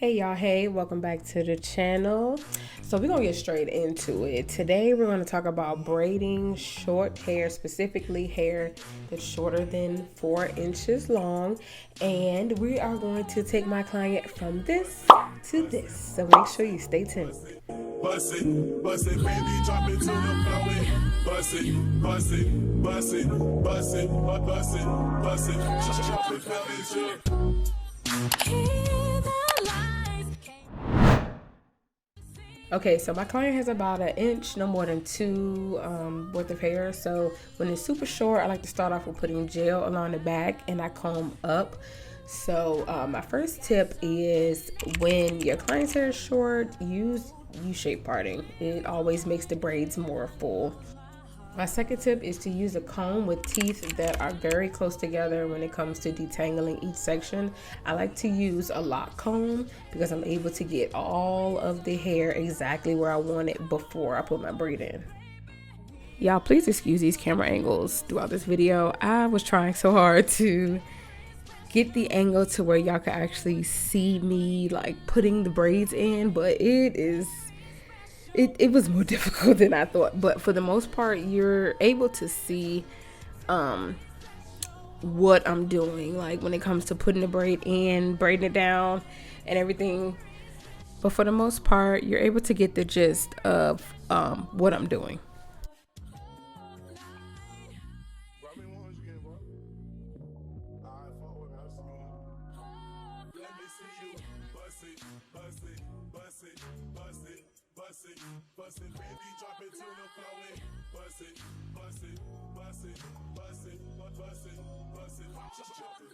Hey y'all, hey, welcome back to the channel. So we're gonna get straight into it. Today we're gonna talk about braiding short hair, specifically hair that's shorter than 4 inches long. And we are going to take my client from this to this. So make sure you stay tuned. Bust it, baby, drop it to the floor. Bust it, bust it, bust it, bust it, bust it, bust it, drop it, feel it. Okay, so my client has about an inch, no more than 2 worth of hair. So when it's super short, I like to start off with putting gel along the back and I comb up. So my first tip is when your client's hair is short, use U-shape parting. It always makes the braids more full. My second tip is to use a comb with teeth that are very close together when it comes to detangling each section. I like to use a lock comb because I'm able to get all of the hair exactly where I want it before I put my braid in. Y'all, please excuse these camera angles throughout this video. I was trying so hard to get the angle to where y'all can actually see me like putting the braids in, but it was more difficult than I thought. But for the most part, you're able to see what I'm doing, like when it comes to putting the braid in, braiding it down and everything. But for the most part, you're able to get the gist of what I'm doing. Bust it, baby, drop it to the floor. Bust it, bust it, bust it, bust it, bust it, bust it, drop it,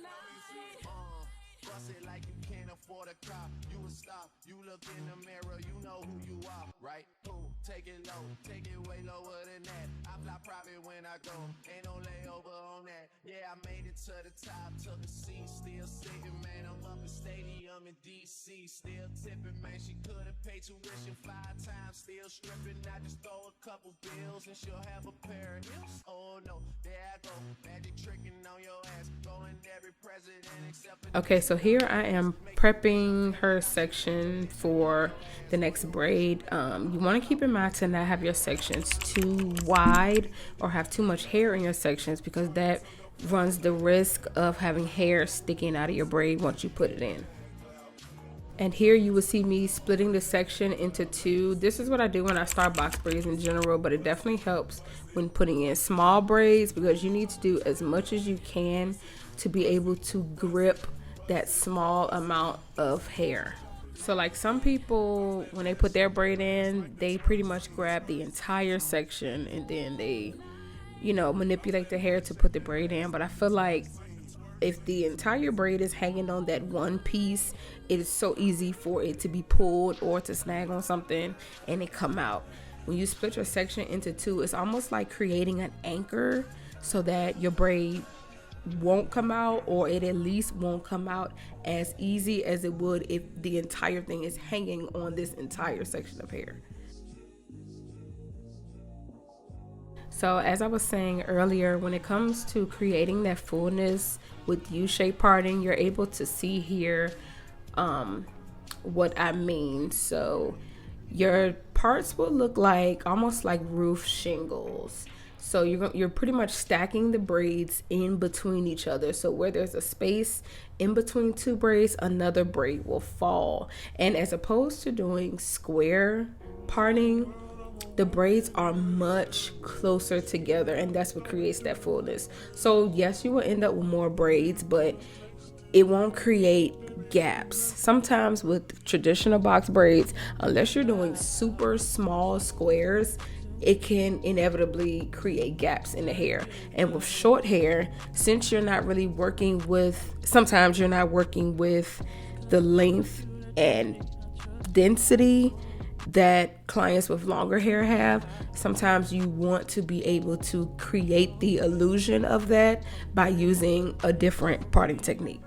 bust it like you can't afford a car. You a star, you look in the mirror, you know who you are, right? Who? Take it low, take it way lower than that. I fly private when I go, ain't no layover on that. Yeah, I made it to the top, took a seat, still sitting, man. I'm up in stadium in DC, still tipping, man. She could've paid tuition 5 times, still stripping. I just throw a couple bills and she'll have a pair of hips. Oh no, there I go, magic tricking on your ass, going every president except for. Okay, so here I am prepping her section for the next braid. You want to keep in mind to not have your sections too wide or have too much hair in your sections, because that runs the risk of having hair sticking out of your braid once you put it in. And here you will see me splitting the section into 2. This is what I do when I start box braids in general, but it definitely helps when putting in small braids, because you need to do as much as you can to be able to grip that small amount of hair. So like some people, when they put their braid in, they pretty much grab the entire section and then they, manipulate the hair to put the braid in. But I feel like if the entire braid is hanging on that one piece, it is so easy for it to be pulled or to snag on something and it come out. When you split your section into 2, it's almost like creating an anchor so that your braid won't come out, or it at least won't come out as easy as it would if the entire thing is hanging on this entire section of hair. So as I was saying earlier, when it comes to creating that fullness with U-shape parting, you're able to see here what I mean. So your parts will look like almost like roof shingles. So you're pretty much stacking the braids in between each other. So where there's a space in between 2 braids, another braid will fall. And as opposed to doing square parting, the braids are much closer together, and that's what creates that fullness. So yes, you will end up with more braids, but it won't create gaps. Sometimes with traditional box braids, unless you're doing super small squares, it can inevitably create gaps in the hair. And with short hair, since you're not really working with, sometimes you're not working with the length and density that clients with longer hair have, sometimes you want to be able to create the illusion of that by using a different parting technique.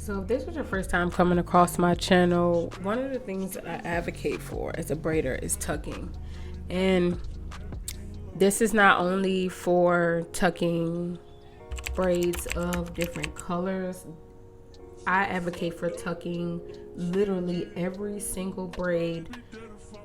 So if this was your first time coming across my channel, one of the things that I advocate for as a braider is tucking. And this is not only for tucking braids of different colors. I advocate for tucking literally every single braid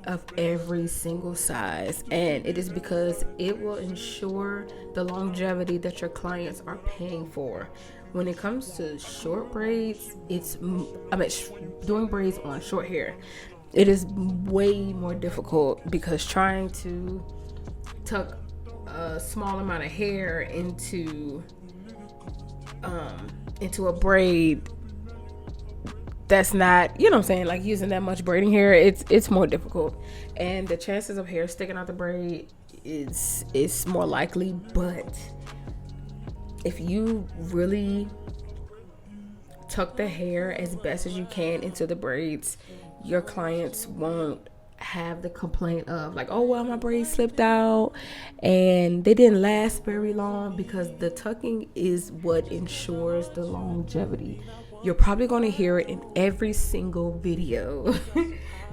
of every single size, and it is because it will ensure the longevity that your clients are paying for. When it comes to short braids, doing braids on short hair, it is way more difficult because trying to tuck a small amount of hair into a braid that's not, you know what I'm saying, like using that much braiding hair, it's more difficult, and the chances of hair sticking out the braid is more likely. But if you really tuck the hair as best as you can into the braids, your clients won't have the complaint of like, oh well, my braids slipped out and they didn't last very long, because the tucking is what ensures the longevity. You're probably going to hear it in every single video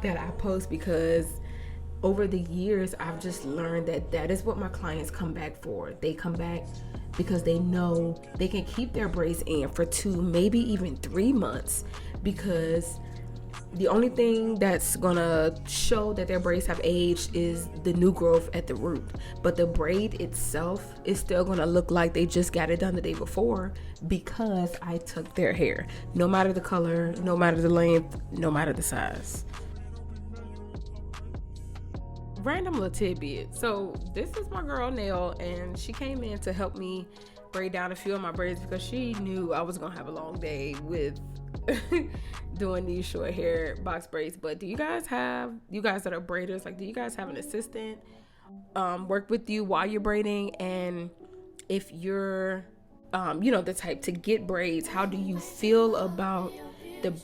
that I post, because over the years I've just learned that is what my clients come back for. They come back because they know they can keep their braids in for 2, maybe even 3 months, because the only thing that's gonna show that their braids have aged is the new growth at the root. But the braid itself is still gonna look like they just got it done the day before, because I took their hair. No matter the color, no matter the length, no matter the size. Random little tidbit. So this is my girl Nail, and she came in to help me braid down a few of my braids because she knew I was gonna have a long day with doing these short hair box braids. But do you guys that are braiders, like, do you guys have an assistant work with you while you're braiding? And if you're the type to get braids, how do you feel about the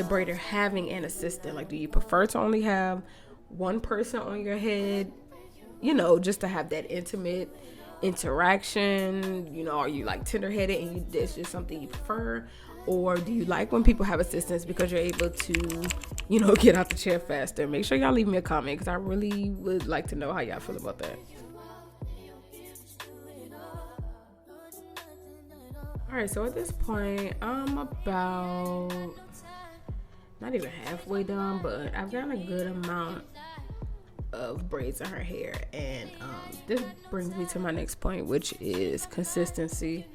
braider having an assistant? Like, do you prefer to only have one person on your head, just to have that intimate interaction? Are you like tender-headed and it's just something you prefer? Or do you like when people have assistants because you're able to, get out the chair faster? Make sure y'all leave me a comment, because I really would like to know how y'all feel about that. All right, so at this point, I'm about not even halfway done, but I've got a good amount of braids in her hair. And this brings me to my next point, which is consistency.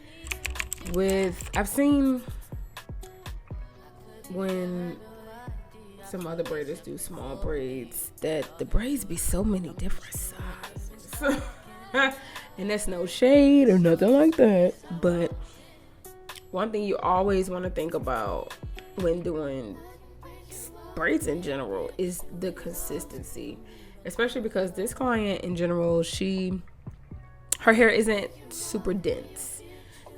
I've seen when some other braiders do small braids that the braids be so many different sizes. And that's no shade or nothing like that, but one thing you always want to think about when doing braids in general is the consistency, especially because this client in general, her hair isn't super dense.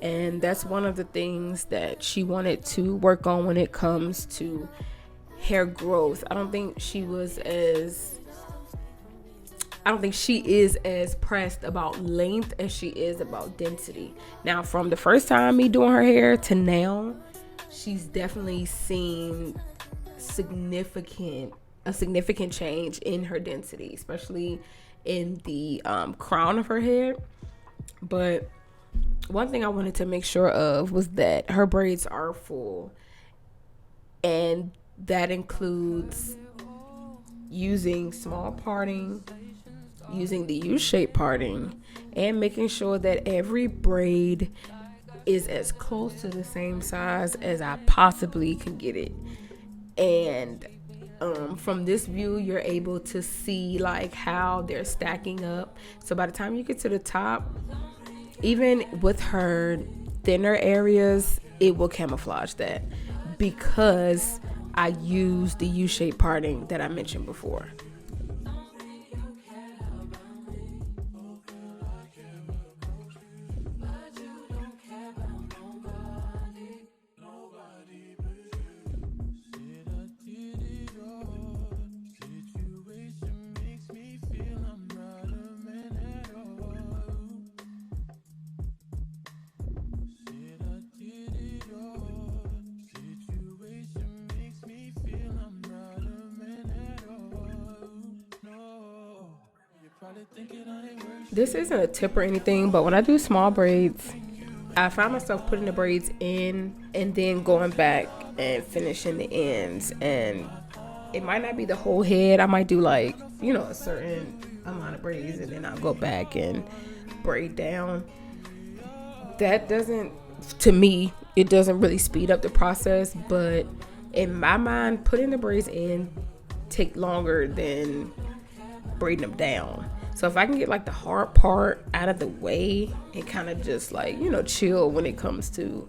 And that's one of the things that she wanted to work on when it comes to hair growth. I don't think she is as pressed about length as she is about density. Now, from the first time me doing her hair to now, she's definitely seen a significant change in her density, especially in the crown of her head. But one thing I wanted to make sure of was that her braids are full, and that includes using small parting, using the U-shaped parting, and making sure that every braid is as close to the same size as I possibly can get it. And from this view, you're able to see like how they're stacking up. So by the time you get to the top, even with her thinner areas, it will camouflage that, because I use the U-shaped parting that I mentioned before. This isn't a tip or anything, but when I do small braids, I find myself putting the braids in and then going back and finishing the ends. And it might not be the whole head. I might do like, you know, a certain amount of braids and then I'll go back and braid down. That doesn't, to me, it doesn't really speed up the process, but in my mind, putting the braids in take longer than braiding them down. So if I can get like the hard part out of the way and kind of just like, you know, chill when it comes to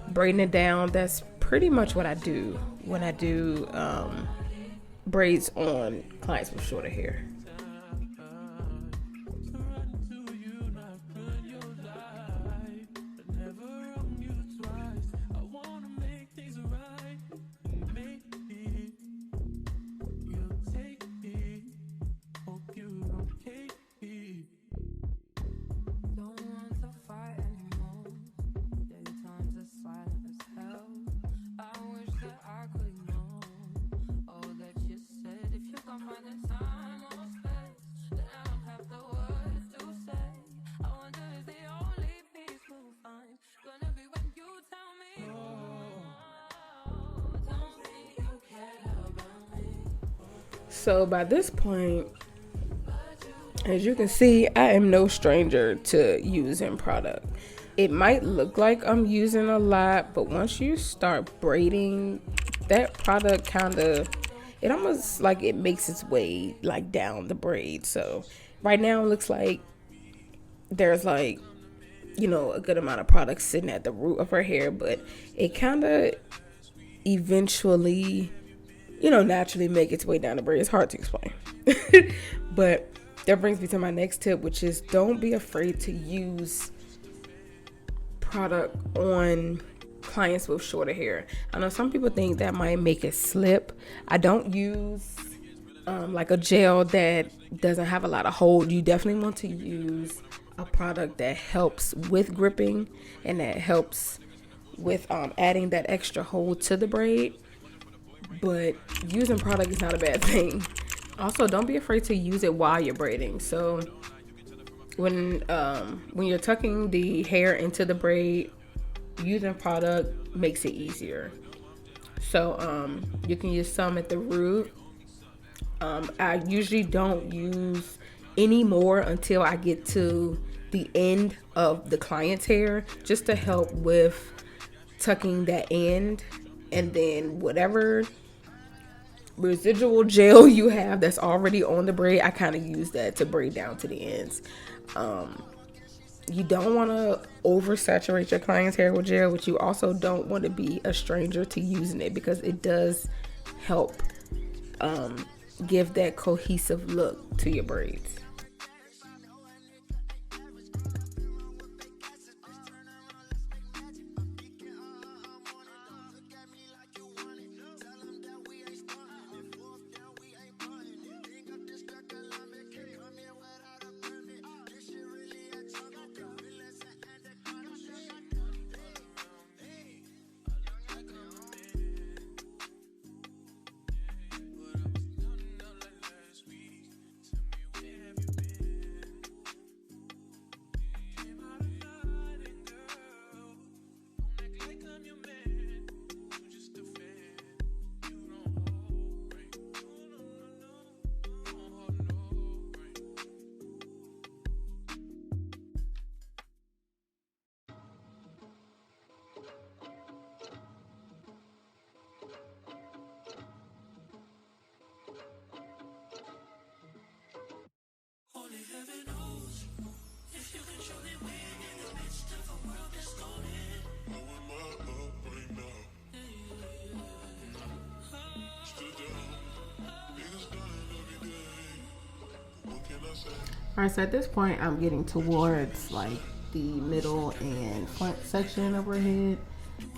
braiding it down, that's pretty much what I do when I do braids on clients with shorter hair. So by this point, as you can see, I am no stranger to using product. It might look like I'm using a lot, but once you start braiding, that product kind of, it almost like it makes its way like down the braid. So right now it looks like there's like, you know, a good amount of product sitting at the root of her hair, but it kind of eventually, you know, naturally make its way down the braid. It's hard to explain. But that brings me to my next tip, which is don't be afraid to use product on clients with shorter hair. I know some people think that might make it slip. I don't use like a gel that doesn't have a lot of hold. You definitely want to use a product that helps with gripping and that helps with adding that extra hold to the braid. But using product is not a bad thing. Also, don't be afraid to use it while you're braiding. So when you're tucking the hair into the braid, using product makes it easier. So you can use some at the root. I usually don't use any more until I get to the end of the client's hair, just to help with tucking that end. And then whatever residual gel you have that's already on the braid, I kind of use that to braid down to the ends. You don't want to oversaturate your client's hair with gel, but you also don't want to be a stranger to using it, because it does help give that cohesive look to your braids. Alright, so at this point I'm getting towards like the middle and front section of her head.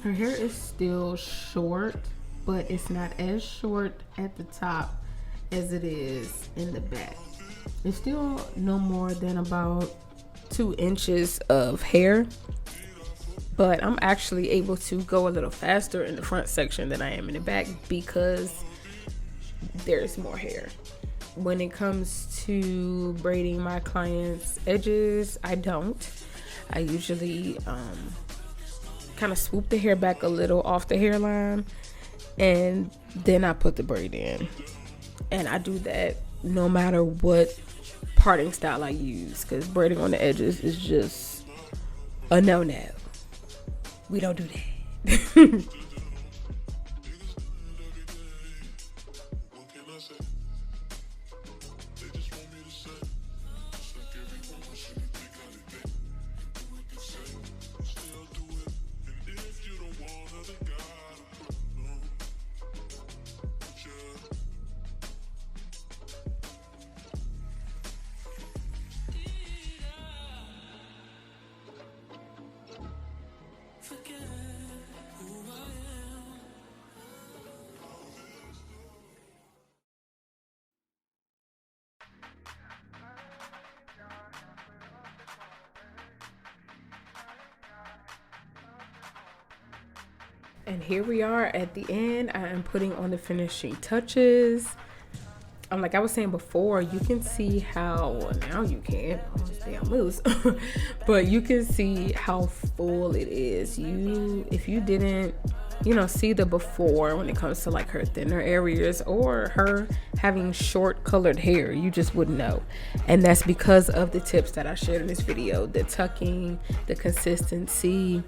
Her hair is still short, but it's not as short at the top as it is in the back. It's still no more than about 2 inches of hair, but I'm actually able to go a little faster in the front section than I am in the back because there's more hair. when it comes to braiding my clients' edges, I don't. I usually kind of swoop the hair back a little off the hairline, and then I put the braid in. And I do that no matter what parting style I use, because braiding on the edges is just a no-no. We don't do that. And here we are at the end. I am putting on the finishing touches. Like I was saying before, you can see how, well, now you can't, damn loose, but you can see how full it is. If you didn't, see the before when it comes to like her thinner areas or her having short colored hair, you just wouldn't know. And that's because of the tips that I shared in this video: the tucking, the consistency,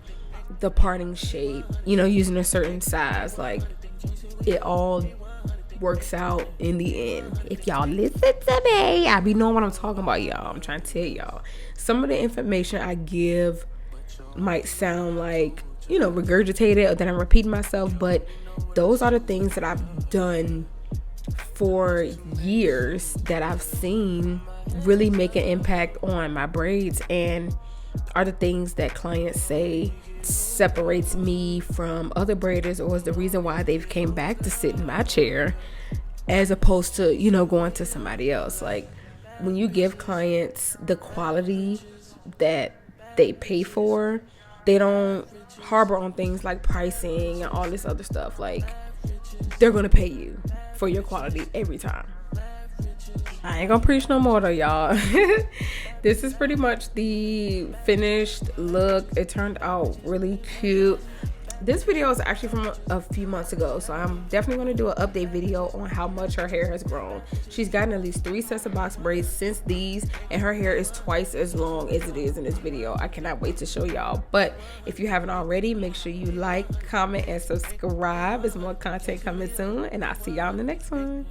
the parting shape, using a certain size. Like, it all works out in the end. If y'all listen to me, I be knowing what I'm talking about, y'all. I'm trying to tell y'all. Some of the information I give might sound like, regurgitated, or that I'm repeating myself, but those are the things that I've done for years that I've seen really make an impact on my braids, and are the things that clients say separates me from other braiders, or is the reason why they've came back to sit in my chair as opposed to going to somebody else. Like, when you give clients the quality that they pay for, they don't harbor on things like pricing and all this other stuff. Like, they're gonna pay you for your quality every time. I ain't gonna preach no more though, y'all. This is pretty much the finished look. It turned out really cute. This video is actually from a few months ago, so I'm definitely going to do an update video on how much her hair has grown. She's gotten at least 3 sets of box braids since these, and her hair is twice as long as it is in this video. I cannot wait to show y'all. But if you haven't already, make sure you like, comment, and subscribe. There's more content coming soon, and I'll see y'all in the next one.